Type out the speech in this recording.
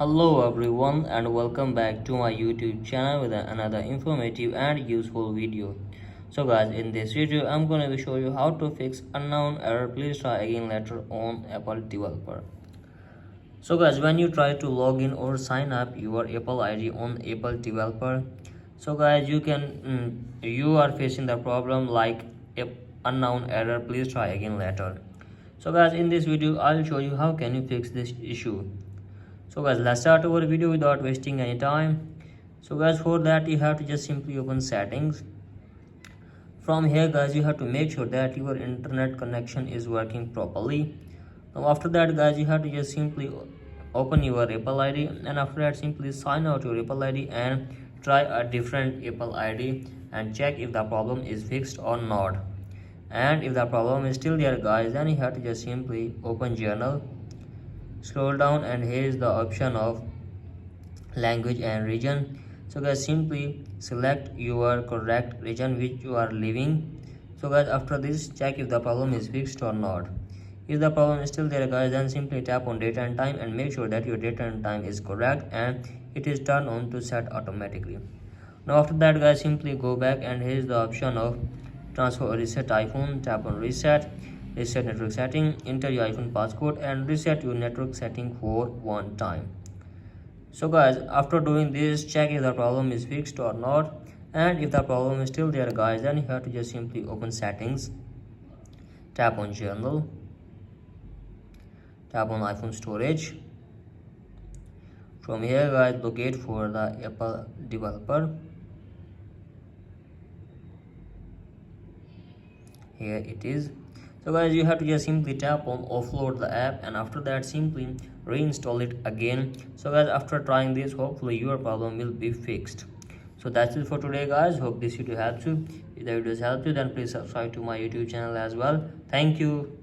Hello everyone and welcome back to my YouTube channel with another informative and useful video. So guys, in this video I'm going to show you how to fix unknown error. Please try again later on Apple developer. So guys, when you try to log in or sign up your Apple ID on Apple developer, so guys you are facing the problem like unknown error. Please try again later. So guys, in this video I'll show you how can you fix this issue. So guys, let's start our video without wasting any time. So guys, for that you have to just simply open settings. From here guys, you have to make sure that your internet connection is working properly. Now after that guys, you have to just simply open your Apple ID, and after that simply sign out your Apple ID and try a different Apple ID and check if the problem is fixed or not. And if the problem is still there guys, then you have to just simply open journal, scroll down, and here is the option of language and region. So guys, simply select your correct region which you are living. So guys, after this check if the problem is fixed or not. If the problem is still there guys, then simply tap on date and time and make sure that your date and time is correct and it is turned on to set automatically. Now after that guys, simply go back and here is the option of transfer or reset iPhone. Tap on reset network setting, enter your iPhone passcode and reset your network setting for one time. So guys, after doing this, check if the problem is fixed or not, and if the problem is still there guys, then you have to just simply open settings, tap on journal, tap on iPhone storage. From here guys, locate for the Apple developer. Here it is. So guys, you have to just simply tap on offload the app, and after that simply reinstall it again. So guys, after trying this, hopefully your problem will be fixed. So that's it for today guys. Hope this video helps you. If the video helped you, then please subscribe to my YouTube channel as well. Thank you.